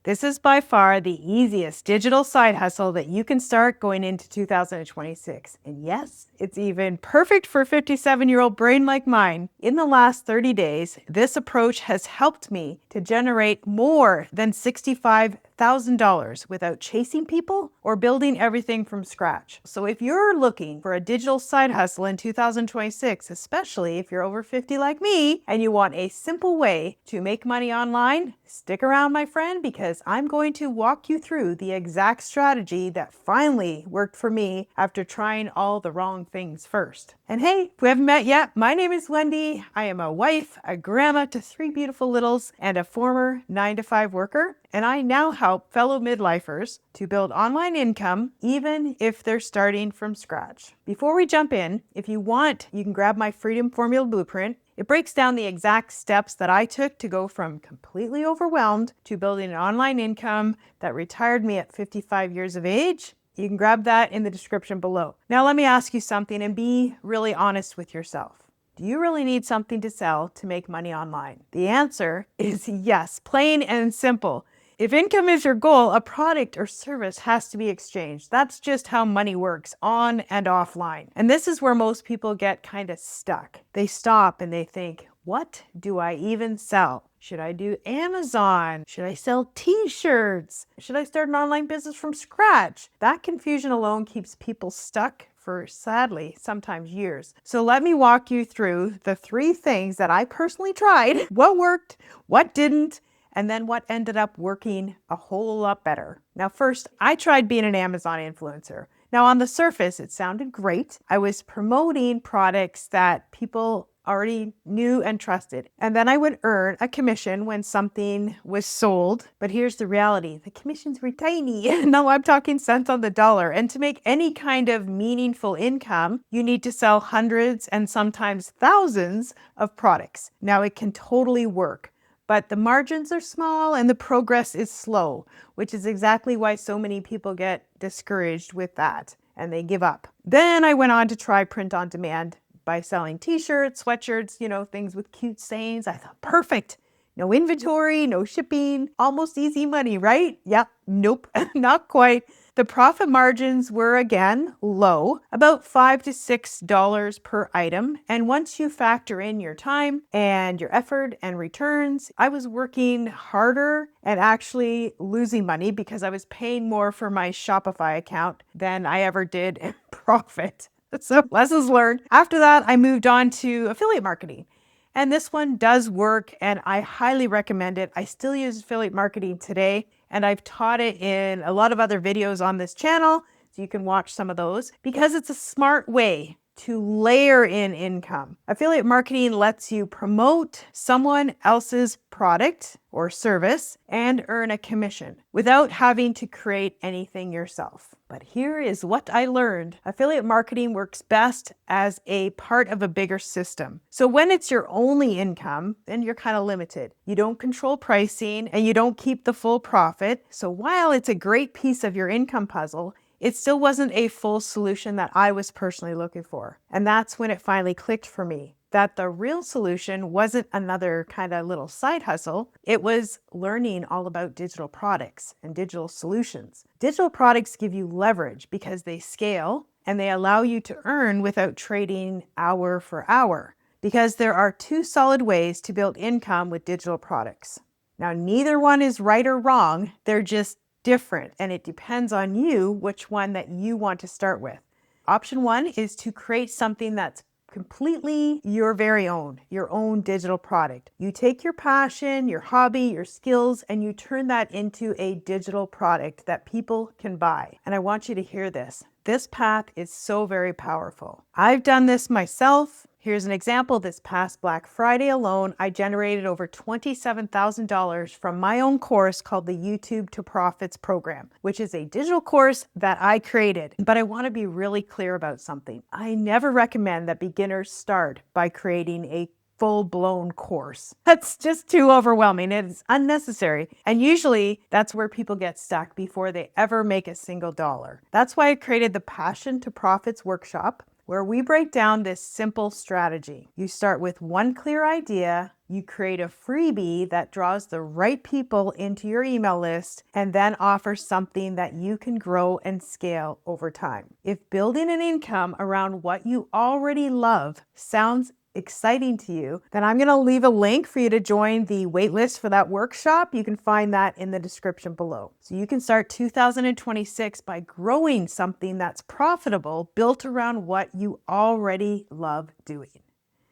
This is by far the easiest digital side hustle that you can start going into 2026. And yes, it's even perfect for a 57-year-old brain like mine. In the last 30 days, this approach has helped me to generate more than $65,000 without chasing people or building everything from scratch. So if you're looking for a digital side hustle in 2026, especially if you're over 50 like me and you want a simple way to make money online, stick around, my friend, because I'm going to walk you through the exact strategy that finally worked for me after trying all the wrong things first. And hey, if we haven't met yet, my name is Wendy. I am a wife, a grandma to 3 beautiful littles, and a former 9-to-5 worker. And I now help fellow midlifers to build online income, even if they're starting from scratch. Before we jump in, if you want, you can grab my Freedom Formula Blueprint. It breaks down the exact steps that I took to go from completely overwhelmed to building an online income that retired me at 55 years of age. You can grab that in the description below. Now let me ask you something and be really honest with yourself. Do you really need something to sell to make money online? The answer is yes, plain and simple. If income is your goal, a product or service has to be exchanged. That's just how money works, on and offline. And this is where most people get kind of stuck. They stop and they think, what do I even sell? Should I do Amazon? Should I sell t-shirts? Should I start an online business from scratch? That confusion alone keeps people stuck for, sadly, sometimes years. So let me walk you through the 3 things that I personally tried, what worked, what didn't, and then what ended up working a whole lot better. Now, first, I tried being an Amazon influencer. Now, on the surface, it sounded great. I was promoting products that people already knew and trusted. And then I would earn a commission when something was sold. But here's the reality. The commissions were tiny. No, I'm talking cents on the dollar. And to make any kind of meaningful income, you need to sell hundreds and sometimes thousands of products. Now, it can totally work, but the margins are small and the progress is slow, which is exactly why so many people get discouraged with that and they give up. Then I went on to try print on demand by selling t-shirts, sweatshirts, things with cute sayings. I thought, perfect. No inventory, no shipping, almost easy money, right? Yep, nope, not quite. The profit margins were again low, about $5 to $6 per item. And once you factor in your time and your effort and returns, I was working harder and actually losing money because I was paying more for my Shopify account than I ever did in profit. So lessons learned. After that, I moved on to affiliate marketing. And this one does work and I highly recommend it. I still use affiliate marketing today and I've taught it in a lot of other videos on this channel, so you can watch some of those because it's a smart way to layer in income. Affiliate marketing lets you promote someone else's product or service and earn a commission without having to create anything yourself. But here is what I learned. Affiliate marketing works best as a part of a bigger system. So when it's your only income, then you're kind of limited. You don't control pricing and you don't keep the full profit. So while it's a great piece of your income puzzle, it still wasn't a full solution that I was personally looking for. And that's when it finally clicked for me that the real solution wasn't another kind of little side hustle. It was learning all about digital products and digital solutions. Digital products give you leverage because they scale and they allow you to earn without trading hour for hour. Because there are 2 solid ways to build income with digital products. Now, neither one is right or wrong. They're just different, and it depends on you which one that you want to start with. Option 1 is to create something that's completely your very own, your own digital product. You take your passion, your hobby, your skills, and you turn that into a digital product that people can buy. And I want you to hear this. This path is so very powerful. I've done this myself. Here's an example. This past Black Friday alone, I generated over $27,000 from my own course called the YouTube to Profits program, which is a digital course that I created. But I want to be really clear about something. I never recommend that beginners start by creating a full-blown course. That's just too overwhelming. It's unnecessary. And usually that's where people get stuck before they ever make a single dollar. That's why I created the Passion to Profits workshop, where we break down this simple strategy. You start with one clear idea, you create a freebie that draws the right people into your email list, and then offer something that you can grow and scale over time. If building an income around what you already love sounds exciting to you, then I'm going to leave a link for you to join the waitlist for that workshop. You can find that in the description below. So you can start 2026 by growing something that's profitable, built around what you already love doing.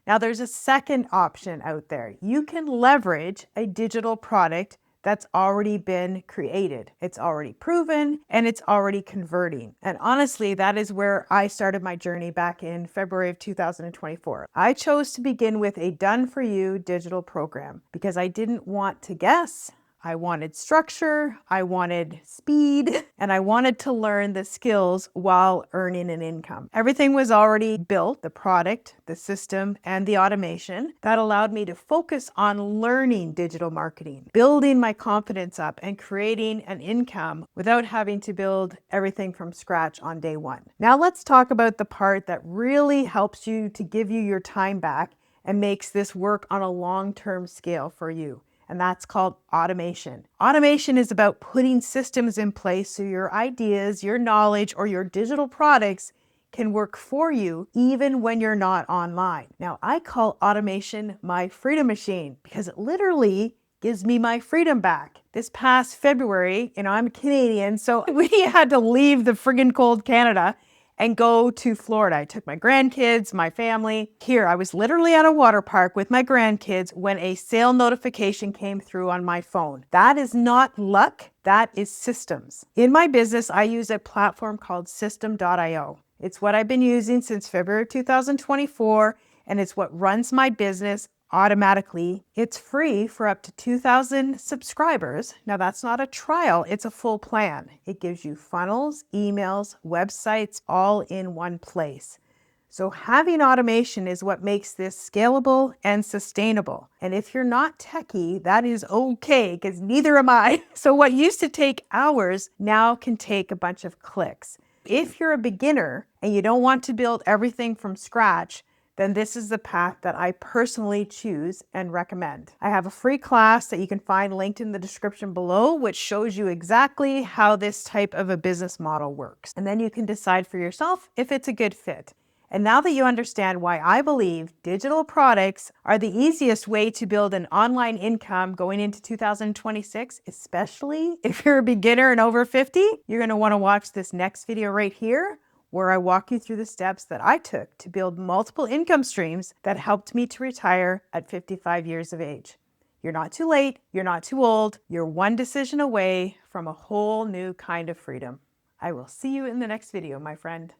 Now, there's a second option out there. You can leverage a digital product that's already been created. It's already proven and it's already converting. And honestly, that is where I started my journey back in February of 2024. I chose to begin with a done-for-you digital program because I didn't want to guess. I wanted structure, I wanted speed, and I wanted to learn the skills while earning an income. Everything was already built, the product, the system, and the automation that allowed me to focus on learning digital marketing, building my confidence up, and creating an income without having to build everything from scratch on day one. Now let's talk about the part that really helps you to give you your time back and makes this work on a long-term scale for you. And that's called automation. Automation is about putting systems in place so your ideas, your knowledge, or your digital products can work for you even when you're not online. Now, I call automation my freedom machine because it literally gives me my freedom back. This past February, I'm Canadian, so we had to leave the friggin' cold Canada and go to Florida. I took my grandkids, my family. Here, I was literally at a water park with my grandkids when a sale notification came through on my phone. That is not luck, that is systems. In my business, I use a platform called System.io. It's what I've been using since February 2024, and it's what runs my business automatically. It's free for up to 2,000 subscribers. Now that's not a trial, it's a full plan. It gives you funnels, emails, websites, all in one place. So having automation is what makes this scalable and sustainable. And if you're not techie, that is okay, because neither am I. So what used to take hours now can take a bunch of clicks. If you're a beginner and you don't want to build everything from scratch, then this is the path that I personally choose and recommend. I have a free class that you can find linked in the description below, which shows you exactly how this type of a business model works. And then you can decide for yourself if it's a good fit. And now that you understand why I believe digital products are the easiest way to build an online income going into 2026, especially if you're a beginner and over 50, you're gonna wanna watch this next video right here, where I walk you through the steps that I took to build multiple income streams that helped me to retire at 55 years of age. You're not too late, you're not too old, you're one decision away from a whole new kind of freedom. I will see you in the next video, my friend.